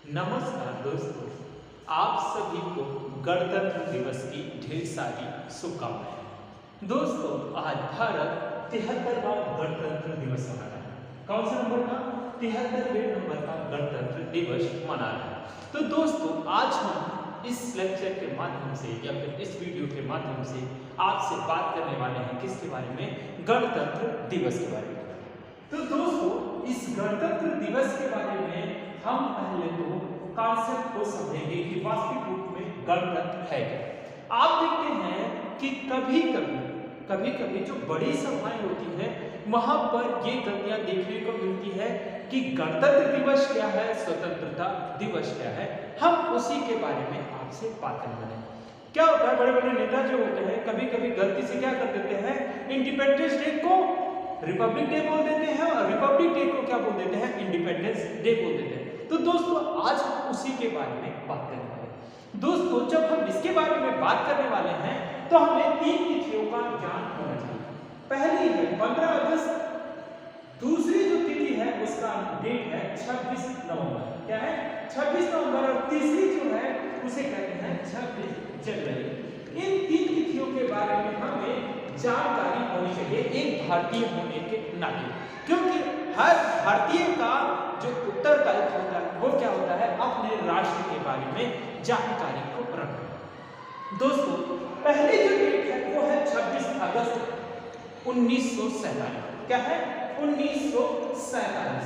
नमस्कार दोस्तों, आप सभी को गणतंत्र दिवस की ढेर सारी शुभकामनाएं। दोस्तों, आज भारत 73वां गणतंत्र दिवस मना रहा है। कौन सा नंबर का? 73वें नंबर का गणतंत्र दिवस मना रहा है। तो दोस्तों, आज हम इस लेक्चर के माध्यम से या फिर इस वीडियो के माध्यम से आपसे बात करने वाले हैं किसके बारे में? गणतंत्र दिवस के बारे में। तो दोस्तों, इस गणतंत्र दिवस के बारे में हम पहले तो कॉन्सेप्ट को समझेंगे कि वास्तविक रूप में गणतंत्र है क्या। आप देखते हैं कि कभी कभी जो बड़ी सभाएं होती हैं वहां पर ये गलतियां देखने को मिलती है कि गणतंत्र दिवस क्या है, स्वतंत्रता दिवस क्या है। हम उसी के बारे में आपसे बात करने वाले हैं। क्या होता है, बड़े बड़े नेता जो होते हैं कभी कभी गलती से क्या कर देते हैं, इंडिपेंडेंस डे को रिपब्लिक डे बोल देते हैं और रिपब्लिक डे को क्या बोल देते हैं, इंडिपेंडेंस डे बोल देते हैं। तो दोस्तों, आज हम उसी के बारे में बात करने वाले हैं। दोस्तों, जब हम इसके बारे में बात करने वाले हैं तो हमें 3 तिथियों का ज्ञान होना चाहिए। पहली है 15 अगस्त, दूसरी जो तिथि है उसका डेट है 26 नवंबर। क्या है? 26 नवंबर। और तीसरी जो है उसे कहते हैं 26 जनवरी। इन 3 तिथियों के बारे में हमें जानकारी होनी चाहिए एक भारतीय होने के नाते, क्योंकि हर भारतीय का जो उत्तरदायित्व होता है वो क्या होता है, अपने राष्ट्र के बारे में जानकारी को रखना। दोस्तों, पहली जो डेट है वो है 26 अगस्त 1947। क्या है? 1947।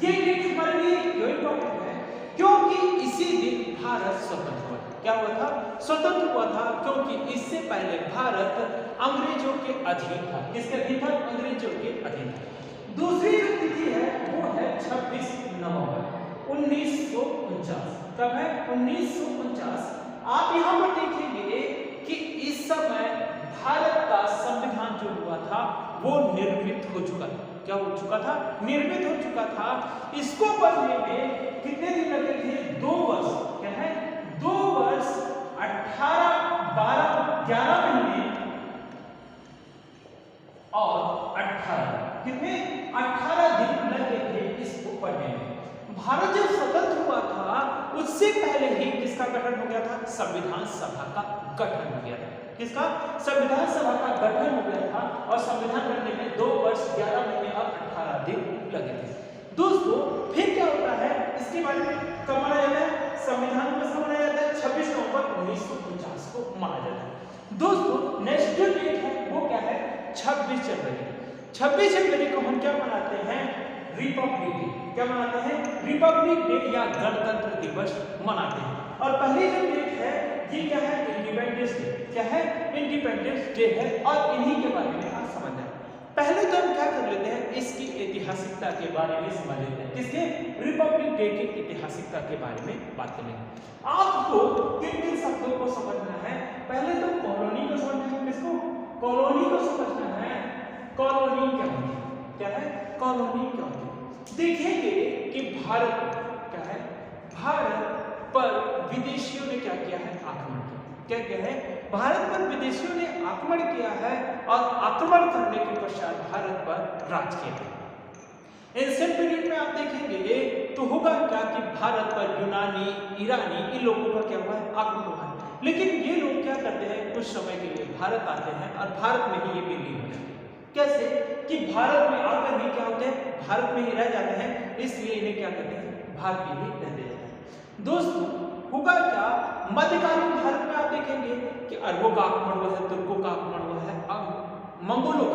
ये डेट हमारे लिए क्यों इंपॉर्टेंट है? क्योंकि इसी दिन भारत स्वतंत्र हुआ। क्या हुआ था? स्वतंत्र हुआ था, क्योंकि इससे पहले भारत अंग्रेजों के अधीन था। किसके अधीन था? अंग्रेजों के अधीन था। दूसरी जो तिथि है वो है 26 नवंबर 1949। कब है? 1949। आप यहाँ पर देखेंगे कि इस समय भारत का संविधान जो हुआ था वो निर्मित हो चुका था। क्या हो चुका था? निर्मित हो चुका था। इसको बनने में कितने दिन लगे थे? 2 वर्ष। क्या है? 2 वर्ष 18, 12, 11 महीने और 18 कितने? 18 दिन लगे थे इसको पढ़ने में। भारत जब स्वतंत्र हुआ था उससे पहले ही किसका गठन हो गया था? संविधान सभा का गठन हो गया था। किसका? संविधान सभा का गठन हो गया था और संविधान बनने में 2 वर्ष 11 महीने और 18 दिन लगे थे। दोस्तों, फिर क्या होता है इसके बारे में कब मनाया जाता है? संविधान दिवस कब मनाया जाता है? 26 नवंबर 1949 को मनाया जाता है। दोस्तों, नेक्स्ट जो डेट है वो क्या है? 26 जनवरी। 26 जनवरी को हम क्या मनाते हैं? Republic day. क्या मनाते हैं? रिपब्लिक डे या गणतंत्र दिवस मनाते हैं। और पहली जो डेट है ये क्या है? Independence day. क्या है? इंडिपेंडेंस डे है। और इन्हीं के बारे में आप समझना है। पहले तो हम क्या कर लेते हैं, इसकी ऐतिहासिकता के बारे में समझ लेते हैं। किसके? रिपब्लिक डे की ऐतिहासिकता के बारे में बात करेंगे। आपको किन शब्दों को समझना है? पहले तो कॉलोनी को समझना है। किसको? कॉलोनी को समझना है। कॉलोनी क्या होती है? क्या है? कॉलोनी क्या होती है? देखेंगे कि भारत क्या है, भारत पर विदेशियों ने क्या किया है? आक्रमण किया। क्या किया है? भारत पर विदेशियों ने आक्रमण किया है और आक्रमण करने के पश्चात भारत पर राज किया है। एंशिएंट पीरियड में आप देखेंगे तो होगा क्या कि भारत पर यूनानी, ईरानी, इन लोगों का क्या हुआ है? आक्रमण हुआ है। लेकिन ये लोग क्या करते हैं, कुछ समय के लिए भारत आते हैं और भारत में ही ये विलीन हो जाते हैं। कैसे? कि भारत में आकर भी क्या होते हैं? भारत में ही रह जाते हैं, इसलिए इन्हें क्या कहते हैं? भारतीय ही कहते हैं। दोस्तों, होगा क्या, मध्यकालीन भारत में आप देखेंगे कि अरबों का आक्रमण हुआ है, तुर्कों का आक्रमण हुआ है, मंगोलों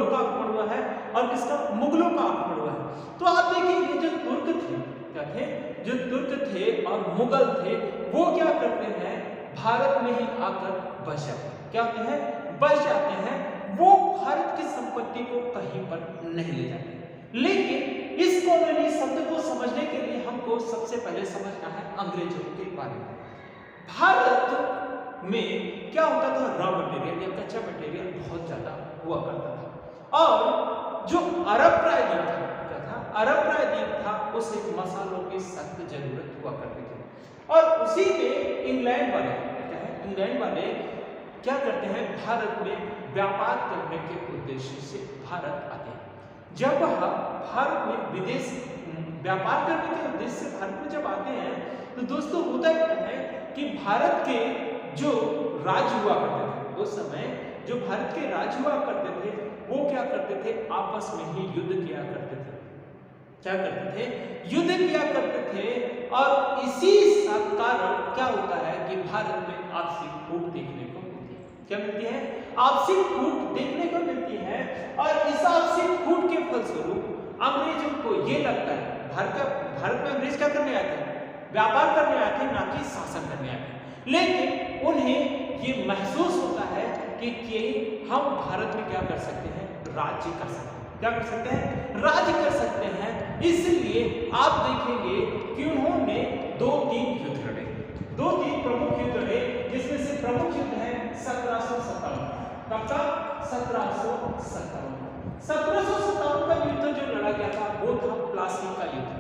का आक्रमण हुआ है और किसका? मुगलों का आक्रमण हुआ है। तो आप देखेंगे जो तुर्क थे, क्या थे? जो तुर्क थे और मुगल थे वो क्या करते हैं? भारत में ही आकर बस जाते हैं। क्या होते हैं? बस जाते हैं। वो भारत की संपत्ति को कहीं पर नहीं ले जाते। लेकिन इस कॉलोनी शब्द को समझने के लिए हमको सबसे पहले समझना है अंग्रेजों के बारे में। भारत में क्या होता था? रॉ मटेरियल या कच्चा मटेरियल बहुत ज्यादा हुआ करता था और जो अरब प्रायद्वीप था, क्या था? अरब प्रायद्वीप था, उसे मसालों की सख्त जरूरत हुआ करती थी। और उसी में इंग्लैंड वाले क्या है? इंग्लैंड वाले क्या करते हैं? भारत में व्यापार करने के उद्देश्य से भारत आते हैं। जब वह भारत में व्यापार करने के उद्देश्य से भारत में जब आते हैं तो दोस्तों होता क्या है कि भारत के जो राज हुआ करते थे उस समय, जो भारत के राज हुआ करते थे वो क्या करते थे, आपस में ही युद्ध किया करते थे। क्या करते थे, युद्ध किया करते थे। और इसी कारण क्या होता है कि भारत में आपसी फूट देखने को मिलती है। क्या मिलती है, आपसी फूट देखने को मिलती है। और इस आपसी फूट के फलस्वरूप अंग्रेजों को ये लगता है, भारत में अंग्रेज क्या करने आते हैं, व्यापार करने आते हैं, ना कि शासन करने आते हैं। लेकिन उन्हें ये महसूस होता है कि हम भारत में क्या कर सकते हैं, राज्य कर सकते हैं। क्या कर सकते हैं, राज्य कर सकते हैं। इसलिए आप देखेंगे कि उन्होंने 2-3 युद्ध लड़े, 2-3 प्रमुख युद्ध लड़े, जिसमें से प्रमुख युद्ध है 1757। कब का, 1757। 1757 का युद्ध जो लड़ा गया था वो था प्लासी का युद्ध।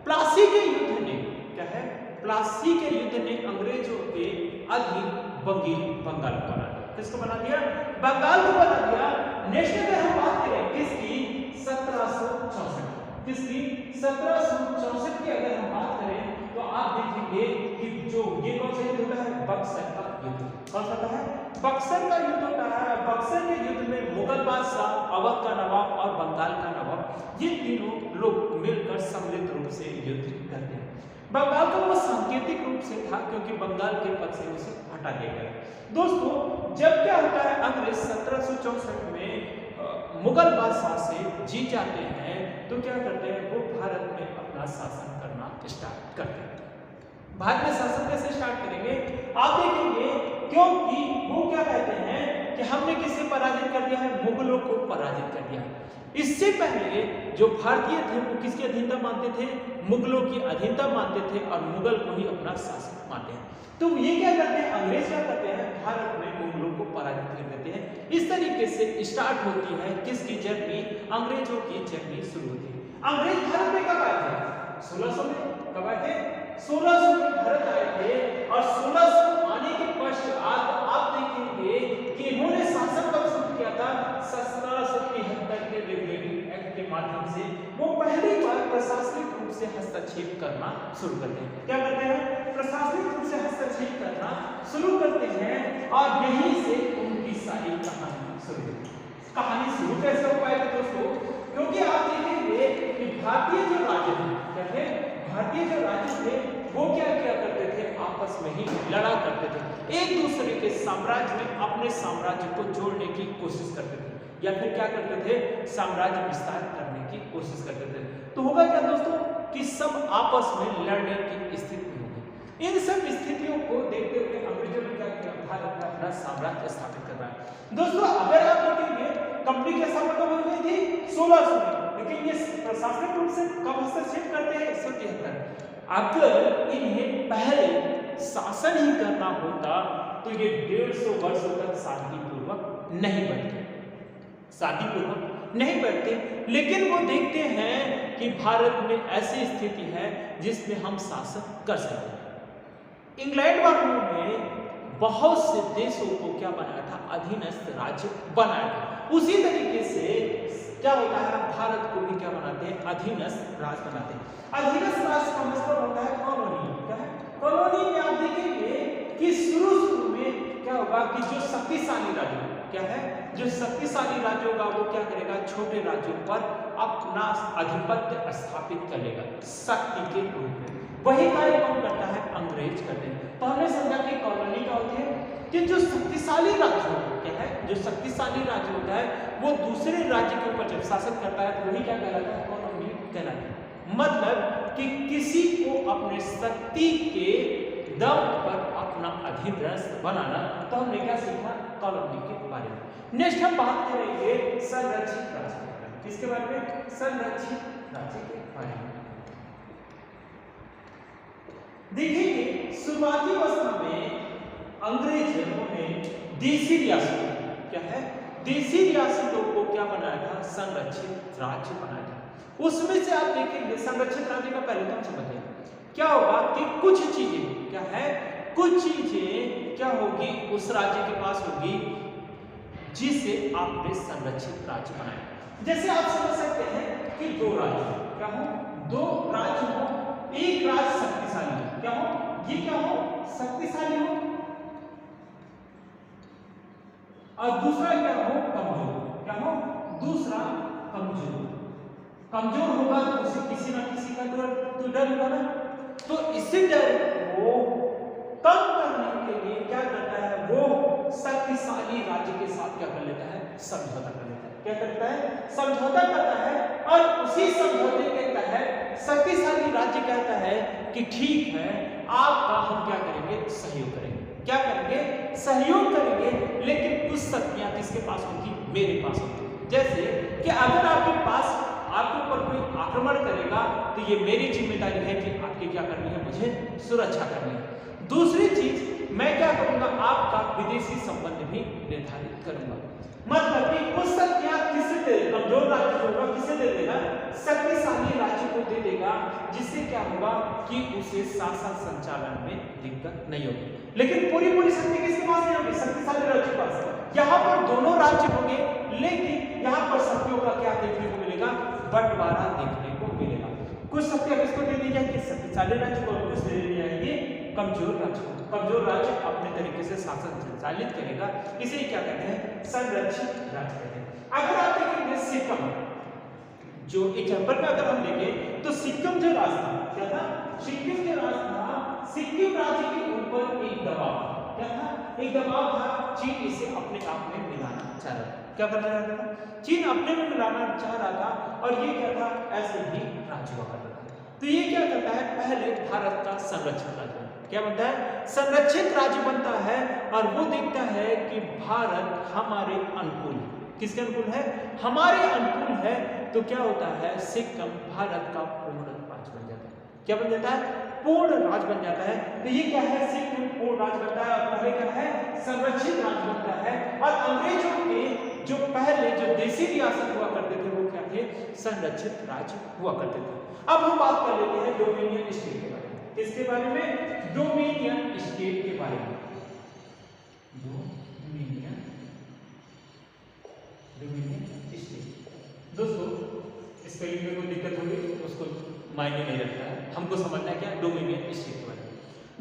प्लासी के युद्ध ने क्या है, प्लासी के युद्ध ने अंग्रेजों के अधीन बंगाल को बना दिया। किसको बना दिया, बंगाल को बना दिया। नेक्स्ट अगर हम बात करें किसकी, 1764, किसकी, 1764 की अगर हम बात करें तो आप देखेंगे कि जो ये कौन सा युद्ध होता है, बक्सर का युद्ध। कौन सा होता है, बक्सर का युद्ध होता है। बक्सर के युद्ध में मुगल बादशाह, अवध का नवाब और बंगाल का नवाब, ये तीनों लोग मिलकर सम्मिलित रूप से युद्ध करते हैं। बंगाल का वो सांकेतिक रूप से था क्योंकि बंगाल के पद से उसे हटा दिया गया। दोस्तों जब क्या होता है, अंग्रेज 1764 में मुगल बादशाह से जीत जाते हैं तो क्या करते हैं, वो भारत में अपना शासन करना स्टार्ट करते हैं। भारत में शासन कैसे स्टार्ट करेंगे, आप देखेंगे, क्योंकि वो क्या कहते हैं कि हमने किसे पराजित कर दिया है, मुगलों को पराजित कर दिया। इससे पहले जो भारतीय थे वो किसकी अधीनता मानते थे, मुगलों की अधीनता मानते थे और मुगल को ही अपना शासक मानते हैं। तो ये क्या करते हैं, अंग्रेज क्या करते हैं, भारत में मुगलों को पराजित कर देते हैं। इस तरीके से स्टार्ट होती है किसकी जर्नी, अंग्रेजों की जर्नी शुरू होती है। अंग्रेज भारत में कब आए थे, 1600 में। कब आए थे, 1600 में भारत आए थे। और 1600 आने के पश्चात आप देखेंगे कि इन्होंने शासन कब शुरू किया था, 1773 के रेगुलेटिंग एक्ट के माध्यम से वो पहली बार प्रशासनिक रूप से हस्तक्षेप करना शुरू करते हैं। क्या करते हैं, प्रशासनिक रूप से हस्तक्षेप करना शुरू करते हैं। और यहीं से उनकी सारी कहानी शुरू होती है। कहानी शुरू कैसे हो पाएगी दोस्तों, क्योंकि आप देखेंगे कि भारतीय जो राज्य थे, क्या थे, भारतीय जो राज्य थे वो क्या किया करते थे, आपस में ही लड़ा करते थे, एक दूसरे के साम्राज्य में अपने साम्राज्य को जोड़ने की कोशिश करते थे, या फिर क्या करते थे, साम्राज्य विस्तार करने की कोशिश करते थे। तो होगा क्या दोस्तों कि सब आपस में लड़ने की स्थिति होगी। इन सब स्थितियों को देखते हुए अंग्रेजों ने क्या किया, भारत में अपना साम्राज्य स्थापित करना है। दोस्तों अगर आप देखेंगे कंपनी की स्थापना कब हुई थी, 1600 में, लेकिन ये प्रशासनिक रूप से कब हस्तक्षेप करते हैं, 173। अगर इन्हें पहले शासन ही करना होता तो ये 150 वर्षों तक शांतिपूर्वक नहीं बढ़ते, शांतिपूर्वक नहीं बढ़ते। लेकिन वो देखते हैं कि भारत में ऐसी स्थिति है जिसमें हम शासन कर सकते हैं। इंग्लैंड वालों ने बहुत से देशों को क्या बनाया था, अधीनस्थ राज्य बनाया था। उसी तरीके से क्या होता है, भारत को भी क्या बनाते हैं, अधीनस्थ राज्य बनाते हैं। अधीनस्थ राज्य का मतलब होता है कॉलोनी। क्या है, कॉलोनी में आप देखेंगे कि शुरू में क्या होगा कि जो शक्तिशाली राज्य, क्या है, जो शक्तिशाली राज्य होगा वो क्या करेगा, छोटे राज्यों पर अपना आधिपत्य स्थापित करेगा शक्ति के रूप में। वही कार्य कौन करता है, अंग्रेज करते हैं। तो हमने समझा कि कॉलोनी क्या होती है कि जो शक्तिशाली राज्य होता है, क्या है, जो शक्तिशाली राज्य होता है वो दूसरे राज्य के ऊपर जब शासन करता है तो वही क्या कहलाता है, कॉलोनी कहलाता है। मतलब कि किसी को अपने शक्ति के दम पर अपना अधीनस्थ बनाना। तो हमने क्या सीखा, कॉलोनी के बारे में। नेक्स्ट हम बात करेंगे संरक्षित राज्य के बारे में। किसके बारे में, संरक्षित राज्य के बारे में। देखिए शुरुआती अवस्था में अंग्रेजों ने देसी रियासतों, क्या है, देसी रियासतों को क्या बनाया था, संरक्षित राज्य बनाया था। उसमें से आप देखेंगे संरक्षित राज्य का पहले तो हम समझें क्या होगा कि कुछ चीजें, क्या है, कुछ चीजें क्या होगी उस राज्य के पास होगी जिसे आपने संरक्षित राज्य बनाया। जैसे आप समझ सकते हैं कि दो राज्य, क्या हो, दो राज्य हो, एक राज्य शक्तिशाली हो, क्या हो, ये क्या हो, शक्तिशाली हो, और दूसरा क्या हो, कमजोर, क्या हो, दूसरा कमजोर। कमजोर होगा तो उसे किसी ना किसी का तो डर होगा ना, तो इसी डर को कम करने के लिए क्या करता है, वो शक्तिशाली राज्य के साथ क्या कर लेता है, समझौता कर लेता है। क्या करता है, समझौता करता है, और उसी समझौते के तहत शक्तिशाली राज्य कहता है कि ठीक है, आपका हम क्या करेंगे, सहयोग करेंगे। क्या करेंगे, सहयोग करेंगे, लेकिन कुछ शक्तियां किसके पास होगी, मेरे पास होगी। जैसे कि अगर आपके पास आपके ऊपर कोई आक्रमण करेगा तो ये मेरी जिम्मेदारी है कि आपकी क्या करनी है, मुझे सुरक्षा करनी है। दूसरी चीज मैं क्या करूंगा, आपका विदेशी संबंध भी निर्धारित करूंगा। मतलब कि कुछ शक्तियां किसे दे, कमजोर राज्य होगा किसे दे देगा, शक्तिशाली राज्य को दे देगा, जिससे क्या होगा कि उसे शासन संचालन में दिक्कत नहीं होगी। लेकिन पूरी शक्ति किसके पास नहीं होगी, शक्तिशाली राज्य के पास। यहाँ पर दोनों राज्य होंगे, लेकिन यहाँ पर शक्तियों का क्या देखने को मिलेगा, बंटवारा देखने को मिलेगा। कुछ शक्तियां किसको दे दी जाएगी, शक्तिशाली राज्य को, कुछ दे दी जाएगी कमजोर राज्य को। कमजोर राज्य अपने तरीके से शासन संचालित करेगा, इसे क्या कहते हैं, संरक्षित राज्य कहते हैं। अगर आप देखेंगे सिक्किम, जो एग्जांपल में अगर हम देखें तो सिक्किम जो राज्य था, क्या था, सिक्किम जो राज्य था, सिक्किम राज्य के ऊपर एक दबाव, क्या था, एक दबाव था, चीन इसे अपने आप में मिलाना चाह रहा था। क्या करना चाहता था, चीन अपने में मिलाना चाह रहा था, और ये क्या था, ऐसे ही राज्य हुआ करता था। तो ये क्या करता है, पहले भारत का संरक्षित राज्य, क्या बनता है, संरक्षित राज्य बनता है, और वो देखता है कि भारत हमारे अनुकूल, किसके अनुकूल है, हमारे अनुकूल है। तो क्या होता है, सिक्किम भारत का पूर्ण राज्य बन जाता है। क्या बन जाता है, पूर्ण राज्य बन जाता है। तो ये क्या है, सिक्किम पूर्ण राज्य बनता है, और पहले क्या है, संरक्षित राज्य बनता है। और अंग्रेजों के जो पहले जो देसी रियासत हुआ करते थे, वो क्या थे, संरक्षित राज्य हुआ करते थे। अब हम बात कर लेते हैं डोमिनियन स्टेट के बारे में। किसके बारे में, डोमिनियन स्टेट के बारे में। डोमिनियन स्टेट, दोस्तों स्पेलिंग में कोई दिक्कत होगी उसको मायने नहीं रखता है, हमको समझना है क्या, डोमिनियन स्टेट के बारे में।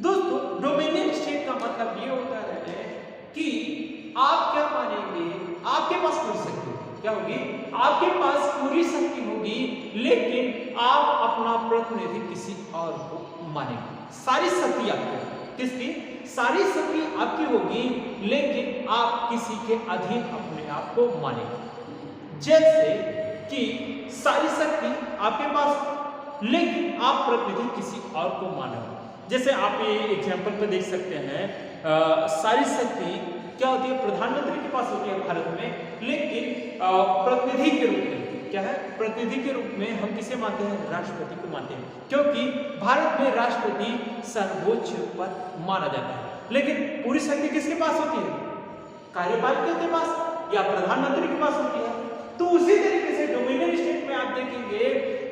दोस्तों डोमिनियन स्टेट का मतलब ये होता है कि आप क्या मानेंगे, आपके पास पूरी शक्ति होगी, क्या होगी, आपके पास पूरी शक्ति होगी, लेकिन आप अपना प्रतिनिधि किसी और को मानेंगे। सारी शक्ति आपकी, किसकी, सारी शक्ति आपकी होगी, लेकिन आप किसी के अधीन अपने आप को मानेंगे। जैसे कि सारी शक्ति आपके पास, लेकिन आप प्रतिनिधि किसी और को मानेंगे। जैसे आप ये एग्जाम्पल पे देख सकते हैं, सारी शक्ति क्या होती है, प्रधानमंत्री के पास होती है भारत में, लेकिन प्रतिनिधि के रूप में क्या है, प्रतिनिधि के रूप में हम किसे मानते हैं, राष्ट्रपति को मानते हैं, क्योंकि भारत में राष्ट्रपति सर्वोच्च पद माना जाता है। लेकिन पूरी शक्ति किसके पास होती है, कार्यपालिका के पास या प्रधानमंत्री के पास होती है। तो उसी तरीके से डोमिनियन स्टेट में आप देखेंगे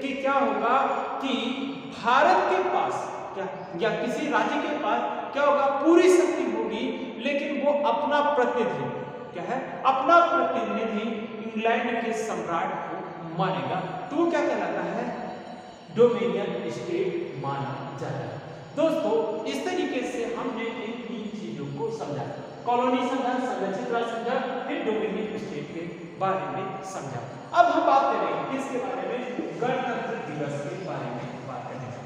कि क्या होगा कि भारत के पास क्या, या किसी राज्य के पास क्या होगा, पूरी शक्ति होगी, लेकिन वो अपना प्रतिनिधि क्या है, अपना प्रतिनिधि इंग्लैंड के सम्राट को मानेगा। तो वो क्या कहलाता है, डोमिनियन स्टेट माना जाता है। दोस्तों इस तरीके से हमने इन तीन चीजों को समझा, कॉलोनी समझा, संरक्षित राज्य समझा, फिर डोमिनियन स्टेट के बारे में समझा। अब हम बात करेंगे किसके बारे में, गणतंत्र दिवस के बारे में बात करेंगे।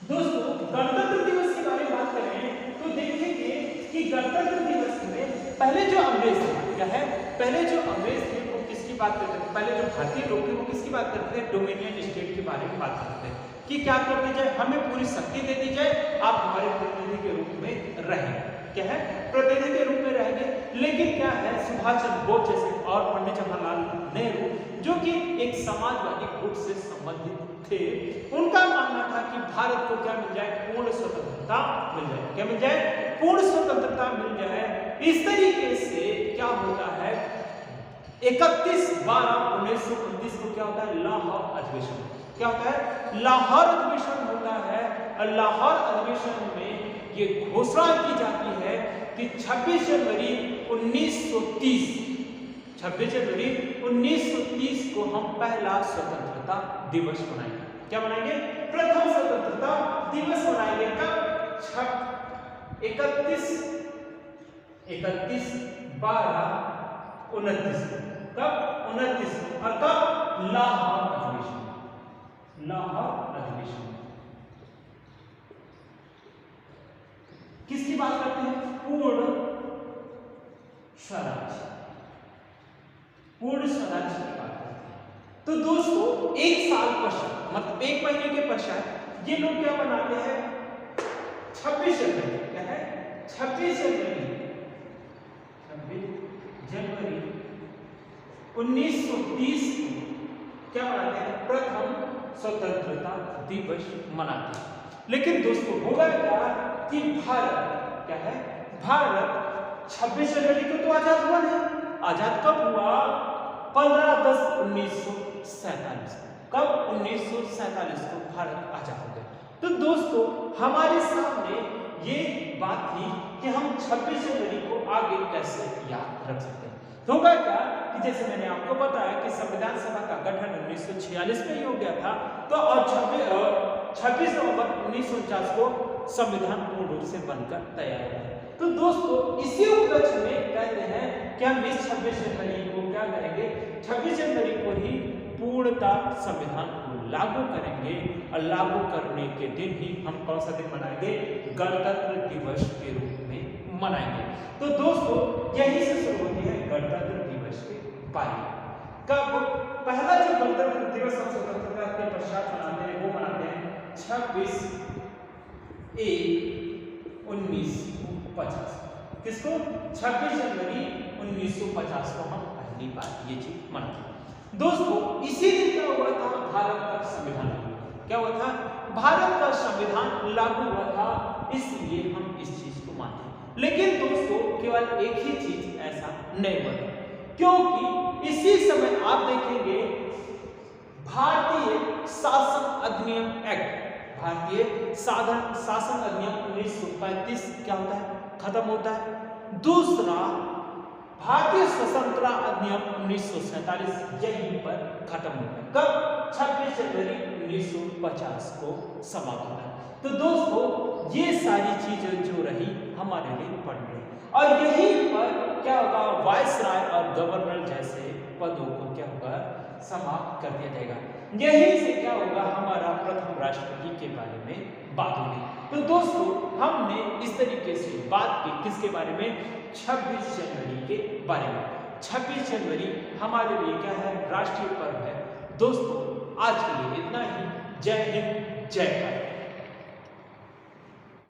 दोस्तों गणतंत्र दिवस के बारे में बात करें तो देखेंगे कि गणतंत्र दिवस में पहले जो अंग्रेज थे, क्या है, पहले जो अंग्रेज थे वो किसकी बात करते थे, पहले जो भारतीय लोग थे वो किसकी बात करते थे, डोमिनियन स्टेट के बारे में बात करते थे कि क्या कर दी जाए, हमें पूरी शक्ति दे दी जाए, आप हमारे प्रतिनिधि के रूप में रहें, क्या है, प्रतिनिधि के रूप में रहेंगे। लेकिन क्या है, सुभाष चंद्र बोस जैसे और पंडित जवाहरलाल नेहरू जो कि एक समाजवादी गुट से संबंधित थे, उनका मानना था कि भारत को क्या मिल जाए, पूर्ण स्वतंत्रता मिल जाए, क्या मिल जाए, पूर्ण स्वतंत्रता मिल जाए। इस तरीके से क्या होता है, 31/12/1929 को क्या होता है, लाहौर अधिवेशन, क्या होता है, लाहौर अधिवेशन होता है। और लाहौर अधिवेशन में ये घोषणा की जाती है कि 26 जनवरी 1930 को हम पहला स्वतंत्रता दिवस मनाएंगे। क्या मनाएंगे? प्रथम स्वतंत्रता दिवस मनाएंगे। कब? 31/12/29 को। कब? 29 को। और कब? लाहौर अधिवेशन। लाहौर अधिवेशन किसकी बात करते हैं? पूर्ण स्वराज। पूर्ण स्वराज की बात करते हैं। तो दोस्तों एक साल पश्चात, मतलब एक महीने के पश्चात ये लोग क्या बनाते हैं? 26 जनवरी। क्या है? 26 जनवरी 1930 को क्या मनाते हैं? प्रथम स्वतंत्रता दिवस मनाते हैं। लेकिन दोस्तों होगा क्या कि भारत क्या है? भारत 26 जनवरी को तो आजाद हुआ नहीं। आजाद कब हुआ? 15/10/1947। कब? 1947 को भारत आजाद हो गया। तो दोस्तों हमारे सामने ये बात थी कि हम 26 जनवरी को आगे कैसे याद रख सकते हैं। तो होगा क्या कि जैसे मैंने आपको बताया कि संविधान सभा का गठन 1946 में ही हो गया था। तो और 26 नवंबर 1949 को संविधान पूर्ण रूप से बनकर तैयार हुआ। तो दोस्तों इसी उपलक्ष्य में कहते हैं कि हम इस 26 जनवरी को क्या करेंगे? 26 जनवरी को ही पूर्णतः संविधान को लागू करेंगे। और लागू करने के दिन ही हम कौन सा दिन मनाएंगे? गणतंत्र दिवस के रूप में मनाएंगे। तो दोस्तों यही से शुरू होती है गणतंत्र दिवस की पारी। कब? पहला जो गणतंत्र दिवस हम स्वतंत्रता के पश्चात मनाते हैं वो मनाते हैं 26/1/1950। किसको? 26 जनवरी 1950 को हम पहली बार ये चीज मनाते हैं। दोस्तों इसी दिन क्या हुआ था? भारत का संविधान लागू हुआ। क्या हुआ था? भारत का संविधान लागू हुआ था, इसलिए हम इस चीज को मानते हैं। लेकिन दोस्तों केवल एक ही चीज ऐसा नहीं हुआ, क्योंकि इसी समय आप देखेंगे भारतीय शासन अधिनियम एक्ट, भारतीय शासन अधिनियम 1935 क्या होता है? खत्म होता है। दूसरा भारतीय स्वतंत्रता अधिनियम 1947 यहीं पर खत्म होता है। कब? 26 जनवरी 1950 को समाप्त होता है। तो दोस्तों ये सारी चीजें जो रही हमारे लिए पढ़नी है। और यहीं पर क्या होगा? वायसराय और गवर्नर जैसे पदों को क्या होगा? समाप्त कर दिया जाएगा। यहीं से क्या होगा? हमारा प्रथम राष्ट्रपति के बारे में बात होगी। तो दोस्तों हमने इस तरीके से बात की किसके बारे में? 26 जनवरी के बारे में। 26 जनवरी हमारे लिए क्या है? राष्ट्रीय पर्व है। दोस्तों आज के लिए इतना ही। जय हिंद, जय भारत।